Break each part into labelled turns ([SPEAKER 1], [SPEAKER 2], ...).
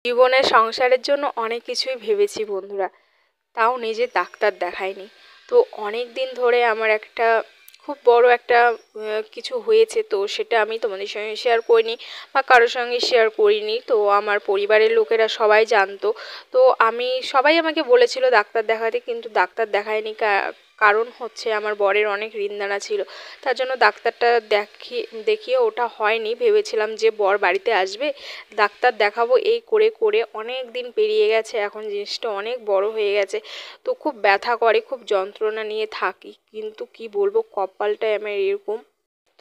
[SPEAKER 1] জীবনে সংসারের জন্য অনেক কিছুই ভেবেছি বন্ধুরা, তাও নিজে ডাক্তার দেখাইনি। তো অনেক দিন ধরে আমার একটা খুব বড় একটা কিছু হয়েছে, তো সেটা আমি তোমাদের সঙ্গে শেয়ার করিনি বা কারোর সঙ্গে শেয়ার করিনি। তো আমার পরিবারের লোকেরা সবাই জানতো। তো সবাই আমাকে বলেছিল ডাক্তার দেখাতে, কিন্তু ডাক্তার দেখাইনি। কারণ হচ্ছে আমার বরের অনেক ঋণদানা ছিল, তার জন্য ডাক্তারটা দেখিয়ে ওটা হয়নি। ভেবেছিলাম যে বর বাড়িতে আসবে, ডাক্তার দেখাবো, এই করে করে অনেক দিন পেরিয়ে গেছে। এখন জিনিসটা অনেক বড় হয়ে গেছে, তো খুব ব্যথা করে, খুব যন্ত্রণা নিয়ে থাকি। কিন্তু কি বলবো, কপালটাই আমার এরকম।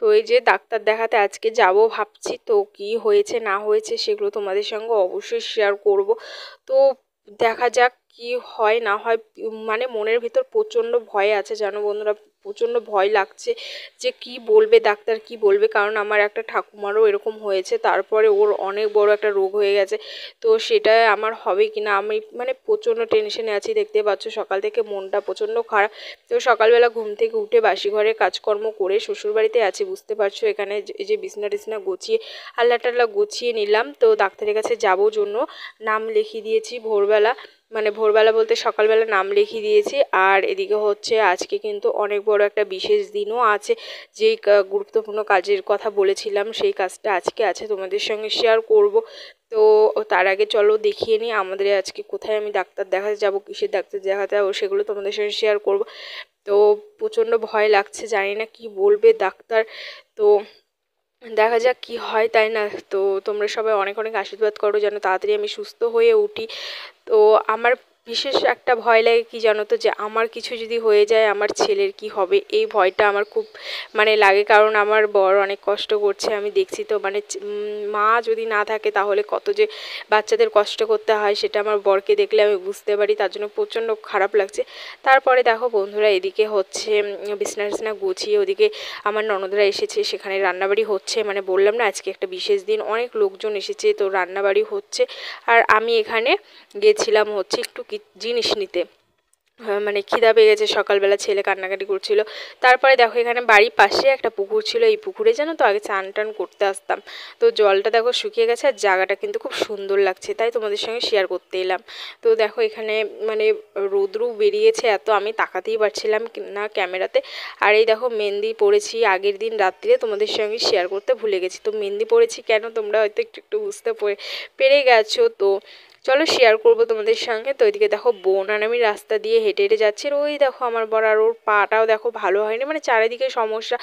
[SPEAKER 1] তো এই যে ডাক্তার দেখাতে আজকে যাব ভাবছি, তো কি হয়েছে না হয়েছে সেগুলো তোমাদের সঙ্গে অবশ্যই শেয়ার করব। তো দেখা যাক কি হয় না হয়। মানে মনের ভিতর প্রচণ্ড ভয় আছে জানো বন্ধুরা, প্রচণ্ড ভয় লাগছে যে কি বলবে ডাক্তার, কি বলবে। কারণ আমার একটা ঠাকুমারও এরকম হয়েছে, তারপরে ওর অনেক বড় একটা রোগ হয়ে গেছে। তো সেটা আমার হবে কি না, আমি মানে প্রচণ্ড টেনশনে আছি। দেখতে পাচ্ছ সকাল থেকে মনটা প্রচণ্ড খারাপ। তো সকালবেলা ঘুম থেকে উঠে বাসি ঘরের কাজকর্ম করে শ্বশুরবাড়িতে আছি, বুঝতে পারছো। এখানে এই যে বিছনা টিছনা গুছিয়ে আল্লা টাল্লা গুছিয়ে নিলাম, তো ডাক্তারের কাছে যাবো জন্য নাম লিখিয়ে দিয়েছি ভোরবেলা। মানে ভোরবেলা বলতে সকালবেলা নাম লিখিয়ে দিয়েছি। আর এদিকে হচ্ছে আজকে কিন্তু অনেক বড় একটা বিশেষ দিনও আছে, যেই গুরুত্বপূর্ণ কাজের কথা বলেছিলাম সেই কাজটা আজকে আছে, তোমাদের সঙ্গে শেয়ার করব। তো তার আগে চলো দেখিয়ে নিই আমাদের আজকে কোথায় আমি ডাক্তার দেখাতে যাব, কিসের ডাক্তার দেখাতে যাবো সেগুলো তোমাদের সঙ্গে শেয়ার করব। তো প্রচণ্ড ভয় লাগছে, জানি না কি বলবে ডাক্তার। তো দেখা যাক কি হয়, তাই না? তো তোমরা সবাই অনেক অনেক আশীর্বাদ করো যেন তাড়াতাড়ি আমি সুস্থ হয়ে উঠি। তো আমার বিশেষ একটা ভয় লাগে কি জানো তো, যে আমার কিছু যদি হয়ে যায় আমার ছেলের কি হবে, এই ভয়টা আমার খুব মানে লাগে। কারণ আমার বর অনেক কষ্ট করছে, আমি দেখছি তো। মানে মা যদি না থাকে তাহলে কত যে বাচ্চাদের কষ্ট করতে হয়, সেটা আমার বরকে দেখলে আমি বুঝতে পারি। তার জন্য প্রচণ্ড খারাপ লাগছে। তারপরে দেখো বন্ধুরা, এদিকে হচ্ছে বিছনা টিছনা গুছিয়ে, ওদিকে আমার ননদরা এসেছে, সেখানে রান্নাবাড়ি হচ্ছে। মানে বললাম না আজকে একটা বিশেষ দিন, অনেক লোকজন এসেছে, তো রান্নাবাড়ি হচ্ছে। আর আমি এখানে গেছিলাম হচ্ছে একটু জিনিস নিতে। মানে খিদা পেয়ে গেছে, সকালবেলা ছেলে কান্নাকাটি করছিল। তারপরে দেখো এখানে বাড়ির পাশে একটা পুকুর ছিল, এই পুকুরে জানো তো আগে চান টান করতে আসতাম। তো জলটা দেখো শুকিয়ে গেছে, আর জায়গাটা কিন্তু খুব সুন্দর লাগছে, তাই তোমাদের সঙ্গে শেয়ার করতে এলাম। তো দেখো এখানে মানে রোদ্রু বেরিয়েছে এত, আমি তাকাতেই পারছিলাম না ক্যামেরাতে। আর এই দেখো মেহেন্দি পড়েছি আগের দিন রাত্রিরে, তোমাদের সঙ্গে শেয়ার করতে ভুলে গেছি। তো মেহেন্দি পড়েছি কেন, তোমরা হয়তো একটু একটু বুঝতে পেরে গেছো। তো চলো শেয়ার করবো তোমাদের সঙ্গে। তো ওইদিকে দেখো বোন আর আমি রাস্তা দিয়ে হেঁটে হেঁটে যাচ্ছি, আর ওই দেখো আমার বর, আর ওর পাটাও দেখো ভালো হয়নি, মানে চারিদিকে সমস্যা।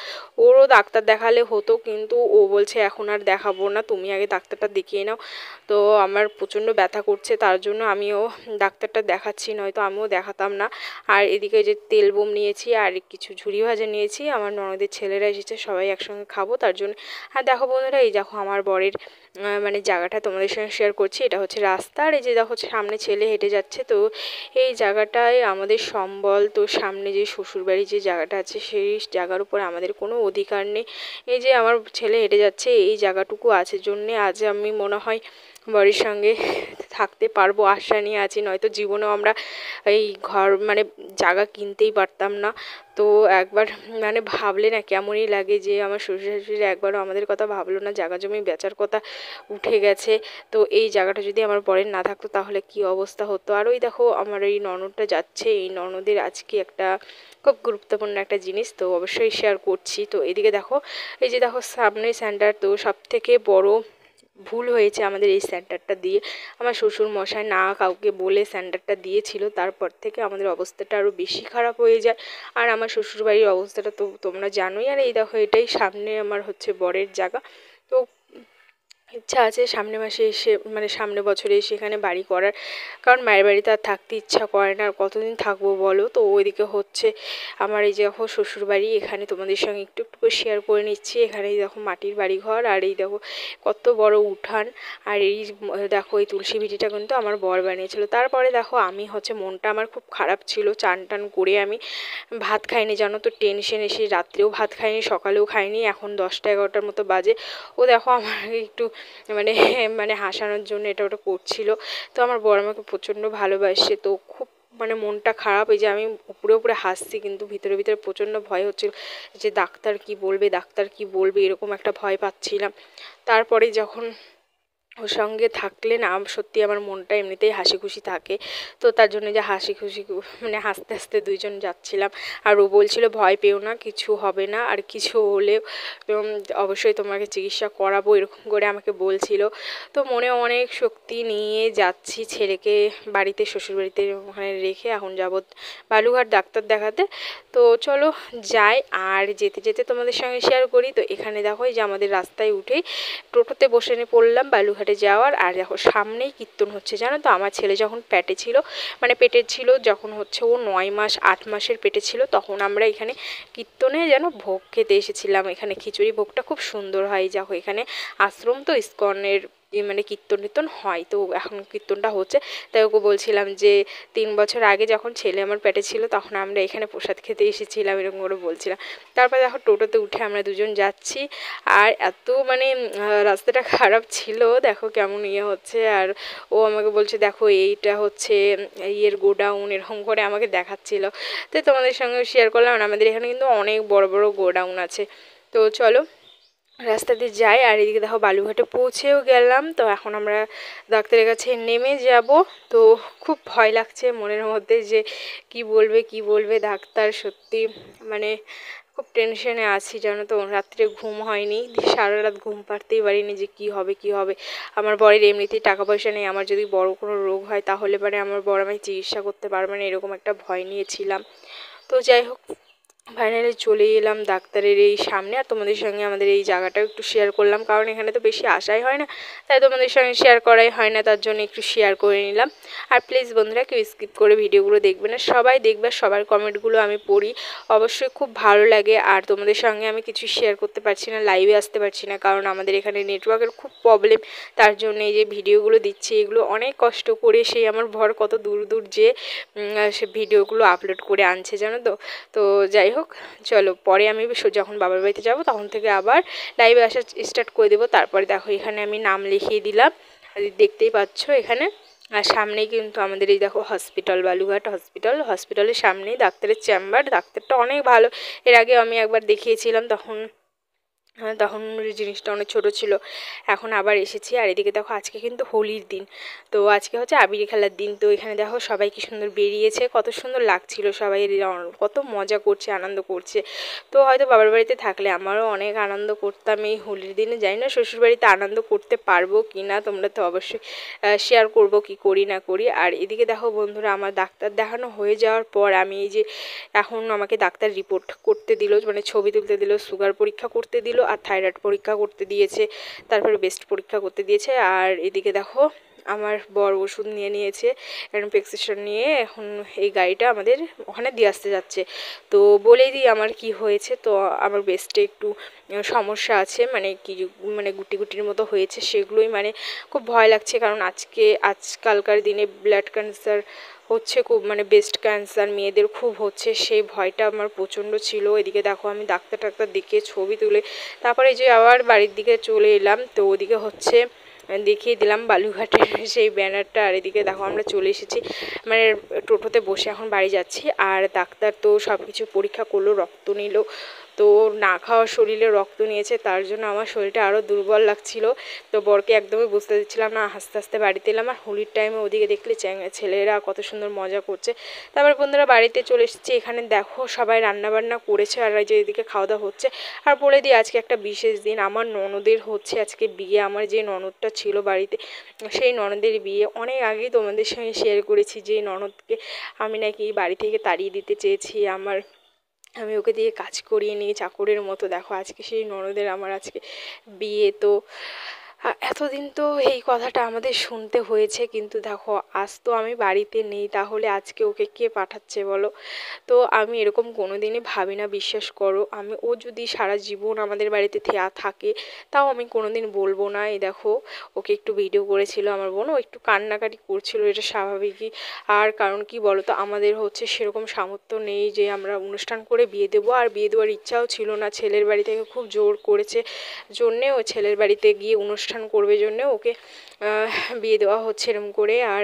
[SPEAKER 1] ওরও ডাক্তার দেখালে হতো, কিন্তু ও বলছে এখন আর দেখাবো না, তুমি আগে ডাক্তারটা দেখিয়ে নাও। তো আমার প্রচণ্ড ব্যথা করছে, তার জন্য আমিও ডাক্তারটা দেখাচ্ছি, নয়তো আমিও দেখাতাম না। আর এদিকে যে তেল বোম নিয়েছি আর কিছু ঝুরি ভাজা নিয়েছি, আমার ননদের ছেলেরা এসেছে, সবাই একসঙ্গে খাবো তার জন্য। আর দেখো বন্ধুরা, এই দেখো আমার বরের মানে জায়গাটা তোমাদের সঙ্গে শেয়ার করছি। এটা হচ্ছে রাস্তা, আর এই যে দেখো সামনে ছেলে হেঁটে যাচ্ছে। তো এই জায়গাটায় আমাদের সম্বল। তো সামনে যে শ্বশুরবাড়ি যে জায়গাটা আছে, সেই জায়গার উপর আমাদের কোনো অধিকার নেই। এই যে আমার ছেলে হেঁটে যাচ্ছে, এই জায়গাটুকু আছে জন্যে আজ আমি মনে হয় বরের সঙ্গে থাকতে পারবো আশা নিয়ে আছি, নয়তো জীবনেও আমরা এই ঘর মানে জায়গা কিনতেই পারতাম না। তো একবার মানে ভাবলে না কেমনই লাগে, যে আমার শ্বশুর শাশুড়ি একবারও আমাদের কথা ভাবলো না, জায়গা জমি বেচার কথা উঠে গেছে। তো এই জায়গাটা যদি আমার বরের না থাকতো তাহলে কি অবস্থা হতো। আর ওই দেখো আমার এই ননদটা যাচ্ছে, এই ননদের আজকে একটা খুব গুরুত্বপূর্ণ একটা জিনিস, তো অবশ্যই শেয়ার করছি। তো এদিকে দেখো, এই যে দেখো সামনে সেন্টার, তো সব থেকে বড় ভুল হয়েছে আমাদের এই সেন্টারটা দিয়ে। আমার শ্বশুর মশাই না কাউকে বলে সেন্টারটা দিয়েছিল, তারপর থেকে আমাদের অবস্থাটা আরও বেশি খারাপ হয়ে যায়। আর আমার শ্বশুরবাড়ির অবস্থাটা তো তোমরা জানোই। আর এই দেখো এটাই সামনে আমার হচ্ছে বরের জায়গা। তো ইচ্ছা আছে সামনে মাসে এসে, মানে সামনে বছরে এসে এখানে বাড়ি করার। কারণ মায়ের বাড়িতে আর থাকতে ইচ্ছা করে না, আর কতদিন থাকবো বলো। তো ওইদিকে হচ্ছে আমার এই যে দেখো শ্বশুরবাড়ি, এখানে তোমাদের সঙ্গে একটু একটু করে শেয়ার করে নিচ্ছি। এখানে এই দেখো মাটির বাড়ি ঘর, আর এই দেখো কত বড় উঠান। আর এই দেখো এই তুলসী ভিটিটা কিন্তু আমার বর বানিয়েছিল। তারপরে দেখো আমি হচ্ছে মনটা আমার খুব খারাপ ছিল, চান টান করে আমি ভাত খাইনি জানো তো, টেনশন এসে রাত্রেও ভাত খাইনি, সকালেও খাইনি, এখন 10টা 11টার মতো বাজে। ও দেখো আমাকে একটু মানে মানে হাসানোর জন্য এটা ওটা করছিল। তো আমার বর আমাকে প্রচণ্ড ভালোবাসে, তো খুব মানে মনটা খারাপ। এই যে আমি উপরে উপরে হাসছি, কিন্তু ভিতরে ভিতরে প্রচণ্ড ভয় হচ্ছিল যে ডাক্তার কি বলবে, ডাক্তার কি বলবে, এরকম একটা ভয় পাচ্ছিলাম। তারপরে যখন ওর সঙ্গে থাকলে না সত্যি আমার মনটা এমনিতেই হাসি খুশি থাকে। তো তার জন্য যে হাসি খুশি মানে হাসতে হাসতে দুইজন যাচ্ছিলাম। আর ও বলছিল ভয় পেও না, কিছু হবে না, আর কিছু হলেও অবশ্যই তোমাকে চিকিৎসা করাবো, এরকম করে আমাকে বলছিল। তো মনে অনেক শক্তি নিয়ে যাচ্ছি ছেলেকে বাড়িতে, শ্বশুরবাড়িতে ওখানে রেখে এখন যাব বালুঘাট ডাক্তার দেখাতে। তো চলো যাই, আর যেতে যেতে তোমাদের সঙ্গে শেয়ার করি। তো এখানে দেখো এই যে আমাদের রাস্তায় উঠেই টোটোতে বসে পড়লাম বালুঘাটে যাওয়ার। আর দেখো সামনেই কীর্তন হচ্ছে, জানো তো আমার ছেলে যখন পেটে ছিল, মানে পেটের ছিল, যখন হচ্ছে ও 9 মাস 8 মাসের পেটে ছিল, তখন আমরা এখানে কীর্তনে যেন ভোগ খেতে এসেছিলাম। এখানে খিচুড়ি ভোগটা খুব সুন্দর হয়। দেখো এখানে আশ্রম তো ইস্কনের মানে কীর্তন টীর্তন হয়, তো এখন কীর্তনটা হচ্ছে। তাই ওকে বলছিলাম যে 3 বছর আগে যখন ছেলে আমার পেটে ছিল তখন আমরা এখানে প্রসাদ খেতে এসেছিলাম, এরকম করে বলছিলাম। তারপর দেখো টোটোতে উঠে আমরা দুজন যাচ্ছি। আর এত মানে রাস্তাটা খারাপ ছিল, দেখো কেমন হচ্ছে। আর ও আমাকে বলছে দেখো এইটা হচ্ছে ইয়ের গোডাউন, এরকম করে আমাকে দেখাচ্ছিল। তো তোমাদের সঙ্গে শেয়ার করলাম। আমাদের এখানে কিন্তু অনেক বড় বড় গোডাউন আছে। তো চলো রাস্তা দিয়ে যাই। আর এদিকে দেখো বালুঘাটে পৌঁছেও গেলাম। তো এখন আমরা ডাক্তারের কাছে নেমে যাব। তো খুব ভয় লাগছে মনের মধ্যে যে কি বলবে ডাক্তার, সত্যি মানে খুব টেনশনে আছি, জানো তো। রাত্রে ঘুম হয়নি, সারা রাত ঘুম পাড়তেই পারিনি যে কি হবে কি হবে। আমার বরের এমনিতেই টাকা পয়সা নেই, আমার যদি বড় কোনো রোগ হয় তাহলে পরে আমার বর আমায় চিকিৎসা করতে পারবে না, এরকম একটা ভয় নিয়েছিলাম। তো যাই হোক ফাইনালি চলে এলাম ডাক্তারের এই সামনে। আর তোমাদের সঙ্গে আমাদের এই জায়গাটাও একটু শেয়ার করলাম, কারণ এখানে তো বেশি আসাই হয় না, তাই তোমাদের সঙ্গে শেয়ার করাই হয় না, তার জন্য একটু শেয়ার করে নিলাম। আর প্লিজ বন্ধুরা কেউ স্কিপ করে ভিডিওগুলো দেখবে না, সবাই দেখবে। সবার কমেন্টগুলো আমি পড়ি, অবশ্যই খুব ভালো লাগে। আর তোমাদের সঙ্গে আমি কিছু শেয়ার করতে পারছি না, লাইভে আসতে পারছি না, কারণ আমাদের এখানে নেটওয়ার্কের খুব প্রবলেম। তার জন্য এই যে ভিডিওগুলো দিচ্ছি, এগুলো অনেক কষ্ট করে সেই আমার ভর কত দূর দূর যে সে ভিডিওগুলো আপলোড করে আনছে, জানো তো। তো যাই হোক চলো, পরে আমি যখন বাবার বাড়িতে যাব তখন থেকে আবার লাইভে আসা স্টার্ট করে দেবো। তারপরে দেখো এখানে আমি নাম লিখিয়ে দিলাম, দেখতেই পাচ্ছ এখানে। আর সামনেই কিন্তু আমাদের এই দেখো হসপিটাল, বালুঘাট হসপিটালের সামনেই ডাক্তারের চেম্বার। ডাক্তারটা অনেক ভালো, এর আগে আমি একবার দেখিয়েছিলাম, তখন জিনিসটা অনেক ছোট ছিল, এখন আবার এসেছি। আর এদিকে দেখো আজকে কিন্তু হোলির দিন, তো আজকে হচ্ছে আবির খেলার দিন। তো এখানে দেখো সবাই কি সুন্দর বেরিয়েছে, কত সুন্দর লাগছিল, সবাই কত মজা করছে, আনন্দ করছে। তো হয়তো বাবার বাড়িতে থাকলে আমারও অনেক আনন্দ করতাম এই হোলির দিনে। জানি না শ্বশুরবাড়িতে আনন্দ করতে পারবো কি না, তোমরা তো অবশ্যই শেয়ার করবো কি করি না করি। আর এদিকে দেখো বন্ধুরা আমার ডাক্তার দেখানো হয়ে যাওয়ার পর আমি এই যে এখন আমাকে ডাক্তার রিপোর্ট করতে দিল, মানে ছবি তুলতে দিল, সুগার পরীক্ষা করতে দিল, আর থাইরয়েড পরীক্ষা করতে দিয়েছে, তারপরে ব্রেস্ট পরীক্ষা করতে দিয়েছে। আর এদিকে দেখো আমার বর ওষুধ নিয়ে নিয়েছে, এখন প্রেসক্রিপশন নিয়ে এখন এই গাড়িটা আমাদের ওখানে দিয়ে আসতে যাচ্ছে। তো বলেই দিই আমার কি হয়েছে। তো আমার ব্রেস্টে একটু সমস্যা আছে, মানে কি মানে গুটি গুটির মতো হয়েছে, সেগুলোই মানে খুব ভয় লাগছে, কারণ আজকালকার দিনে ব্লাড ক্যান্সার হচ্ছে খুব, মানে ব্রেস্ট ক্যান্সার মেয়েদের খুব হচ্ছে, সেই ভয়টা আমার প্রচণ্ড ছিল। এদিকে দেখো আমি ডাক্তার দেখিয়ে ছবি তুলে তারপরে যে আবার বাড়ির দিকে চলে এলাম। তো ওদিকে হচ্ছে দেখিয়ে দিলাম বালুঘাটের সেই ব্যানারটা। আর এদিকে দেখো আমরা চলে এসেছি, মানে টোটোতে বসে এখন বাড়ি যাচ্ছি। আর ডাক্তার তো সব কিছু পরীক্ষা করলো, রক্ত নিল। তো না খাওয়া শরীরে রক্ত নিয়েছে, তার জন্য আমার শরীরটা আরও দুর্বল লাগছিল। তো বরকে একদমই বুঝতে দিচ্ছিলাম না, আস্তে আস্তে বাড়িতে এলাম। আর হোলির টাইমে ওদিকে দেখলে ছেলেরা কত সুন্দর মজা করছে। তারপর বন্ধুরা বাড়িতে চলে এসেছি, এখানে দেখো সবাই রান্নাবান্না করেছে, আর যে এদিকে খাওয়া দাওয়া হচ্ছে। আর বলে দিই আজকে একটা বিশেষ দিন, আমার ননদের হচ্ছে আজকে বিয়ে। আমার যে ননদটা ছিল বাড়িতে, সেই ননদের বিয়ে। অনেক আগেই তোমাদের সঙ্গে শেয়ার করেছি যে ননদকে আমি নাকি বাড়ি থেকে তাড়িয়ে দিতে চেয়েছি, আমি ওকে দিয়ে কাজ করিয়ে নিই চাকরের মতো। দেখো আজকে সেই ননদের আমার আজকে বিয়ে। তো এতদিন তো এই কথাটা আমাদের শুনতে হয়েছে, কিন্তু দেখো আজ তো আমি বাড়িতে নেই, তাহলে আজকে ওকে কে পাঠাচ্ছে বলো। তো আমি এরকম কোনো দিনই ভাবি না, বিশ্বাস করো। ও যদি সারা জীবন আমাদের বাড়িতে থাকে, তাও আমি কোনো দিন বলবো না। এই দেখো ওকে একটু ভিডিও করেছিল আমার বোন, ও একটু কান্নাকাটি করছিল, এটা স্বাভাবিকই। আর কারণ কি বলো তো, আমাদের হচ্ছে সেরকম সামর্থ্য নেই যে আমরা অনুষ্ঠান করে বিয়ে দেবো। আর বিয়ে দেওয়ার ইচ্ছাও ছিল না, ছেলের বাড়ি থেকে খুব জোর করেছে জন্যে ও ছেলের বাড়িতে গিয়ে অনুষ্ঠান করবে জন্যে ওকে বিয়ে দেওয়া হচ্ছে এরম করে। আর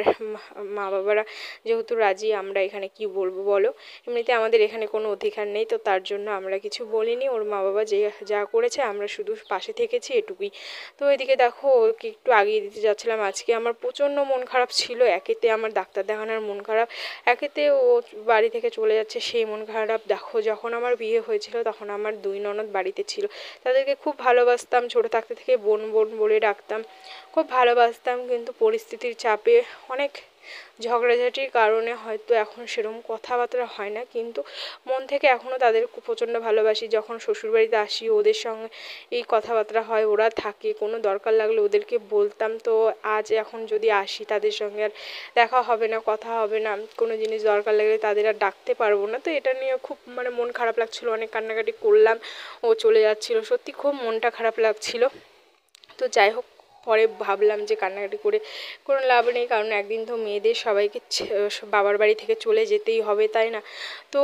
[SPEAKER 1] মা বাবারা যেহেতু রাজি, আমরা এখানে কি বলবো বলো, এমনিতে আমাদের এখানে কোনো অধিকার নেই, তো তার জন্য আমরা কিছু বলিনি। ওর মা বাবা যে যা করেছে আমরা শুধু পাশে থেকেছি, এটুকুই। তো এদিকে দেখো ওকে একটু আগিয়ে দিতে যাচ্ছিলাম। আজকে আমার প্রচণ্ড মন খারাপ ছিল, একেতে আমার ডাক্তার দেখানোর মন খারাপ, একেতে ও বাড়ি থেকে চলে যাচ্ছে সেই মন খারাপ। দেখো যখন আমার বিয়ে হয়েছিল তখন আমার 2 ননদ বাড়িতে ছিল, তাদেরকে খুব ভালোবাসতাম, ছোটো থাকতে থেকে বোন বোন বলে ডাকতাম, খুব ভালোবাসতাম। কিন্তু পরিস্থিতির চাপে অনেক ঝগড়াঝাটির কারণে হয়তো এখন সেরকম কথাবার্তা হয় না, কিন্তু মন থেকে এখনও তাদের প্রচণ্ড ভালোবাসি। যখন শ্বশুরবাড়িতে আসি ওদের সঙ্গে এই কথাবার্তা হয়, ওরা থাকে, কোনো দরকার লাগলে ওদেরকে বলতাম। তো আজ এখন যদি আসি তাদের সঙ্গে আর দেখা হবে না, কথা হবে না, কোনো জিনিস দরকার লাগলে তাদের আর ডাকতে পারবো না। তো এটা নিয়ে খুব মানে মন খারাপ লাগছিলো, অনেক কান্নাকাটি করলাম। ও চলে যাচ্ছিলো, সত্যি খুব মনটা খারাপ লাগছিলো। তো যাই হোক, পরে ভাবলাম যে কান্নাকাটি করে কোনো লাভ নেই, কারণ একদিন তো মেয়েদের সবাইকে বাবার বাড়ি থেকে চলে যেতেই হবে, তাই না? তো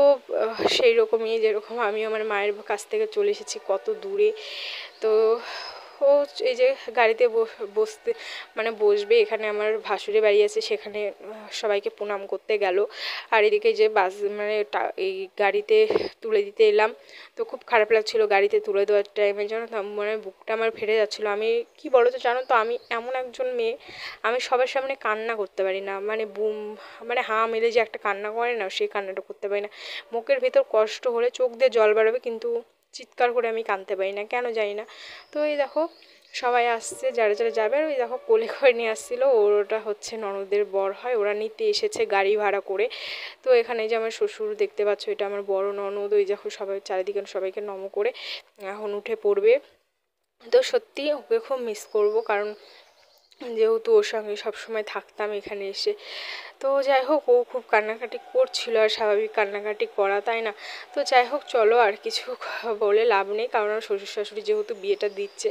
[SPEAKER 1] সেই রকমই, যেরকম আমি আমার মায়ের কাছ থেকে চলে এসেছি কত দূরে। তো ও এই যে গাড়িতে বসতে মানে বসবে, এখানে আমার ভাসুরের বাড়ি আছে, সেখানে সবাইকে প্রণাম করতে গেল। আর এদিকে যে বাস মানে এই গাড়িতে তুলে দিতে এলাম, তো খুব খারাপ লাগছিলো গাড়িতে তুলে দেওয়ার টাইমে, জানো তো মানে বুকটা আমার ফেটে যাচ্ছিলো। আমি কি বলো তো, জানো তো আমি এমন একজন মেয়ে, আমি সবার সামনে কান্না করতে পারি না, মানে বুম মানে হাঁ মেলে যে একটা কান্না করে না, সেই কান্নাটা করতে পারি না। মুখের ভেতর কষ্ট হলে চোখ দিয়ে জল বেরোবে, কিন্তু চিৎকার করে আমি কাঁদতে পারি না, কেন জানি না। তো এই দেখো সবাই আসছে, যারা যারা যাবে। আর ওই দেখো কোলে করে নিয়ে আসছিলো, ওটা হচ্ছে ননদের বর হয়, ওরা নিতে এসেছে গাড়ি ভাড়া করে। তো এখানে যে আমার শ্বশুর দেখতে পাচ্ছ, এটা আমার বড় ননদ। ওই দেখো সবাই চারিদিকে সবাইকে নম করে এখন উঠে পড়বে। তো সত্যি ওকে খুব মিস করব, কারণ যেহেতু ওর সঙ্গে সবসময় থাকতাম এখানে এসে। তো যাই হোক, ও খুব কান্নাকাটি করছিল, আর স্বাভাবিক কান্নাকাটি করা, তাই না? তো যাই হোক চলো, আর কিছু বলে লাভ নেই, কারণ শ্বশুর শাশুড়ি যেহেতু বিয়েটা দিচ্ছে,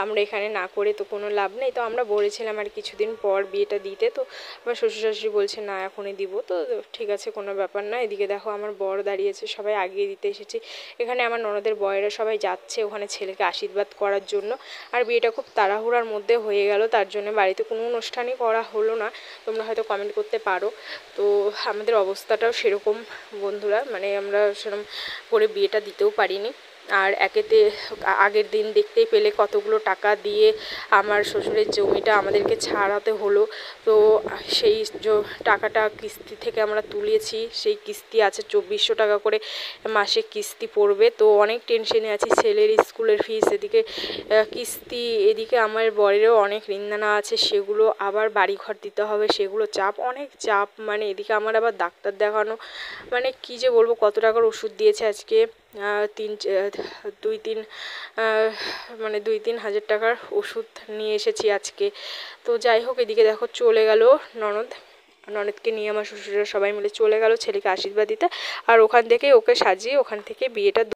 [SPEAKER 1] আমরা এখানে না করে তো কোনো লাভ নেই। তো আমরা বলেছিলাম আর কিছুদিন পর বিয়েটা দিতে, তো আমার শ্বশুর শাশুড়ি বলছে না এখনই দিব। তো ঠিক আছে, কোনো ব্যাপার না। এদিকে দেখো আমার বর দাঁড়িয়েছে, সবাই আগিয়ে দিতে এসেছি। এখানে আমার ননদের বয়েরা সবাই যাচ্ছে ওখানে ছেলেকে আশীর্বাদ করার জন্য। আর বিয়েটা খুব তাড়াহুড়ার মধ্যে হয়ে গেল, তার জন্য বাড়িতে কোনো অনুষ্ঠানই করা হলো না। তোমরা হয়তো কমেন্ট করতে পারো। তো আমাদের অবস্থাটাও সেরকম বন্ধুরা, মানে আমরা সেরকম করে বিয়েটা দিতেও পারিনি। আর একেতে আগের দিন দেখতেই পেলে কতগুলো টাকা দিয়ে আমার শ্বশুরের জমিটা আমাদেরকে ছাড়াতে হলো। তো সেই টাকাটা কিস্তি থেকে আমরা তুলেছি, সেই কিস্তি আছে 2400 টাকা করে মাসে কিস্তি পড়বে। তো অনেক টেনশনে আছি, ছেলের স্কুলের ফিস এদিকে কিস্তি, এদিকে আমার বরেরও অনেক ঋণদানা আছে, সেগুলো আবার বাড়িঘর দিতে হবে, সেগুলো চাপ, অনেক চাপ। মানে এদিকে আমার আবার ডাক্তার দেখানো, মানে কী যে বলবো, কত টাকার ওষুধ দিয়েছে আজকে, 2-3 মানে 2-3 হাজার টাকার ওষুধ নিয়ে এসেছি আজকে। তো যাই হোক, এদিকে দেখো চলে গেল ননদকে নিয়ে আমার শ্বশুররা সবাই মিলে চলে গেল ছেলেকে আশীর্বাদ দিতে। আর ওখান থেকে ওকে সাজিয়ে ওখান থেকে বিয়েটা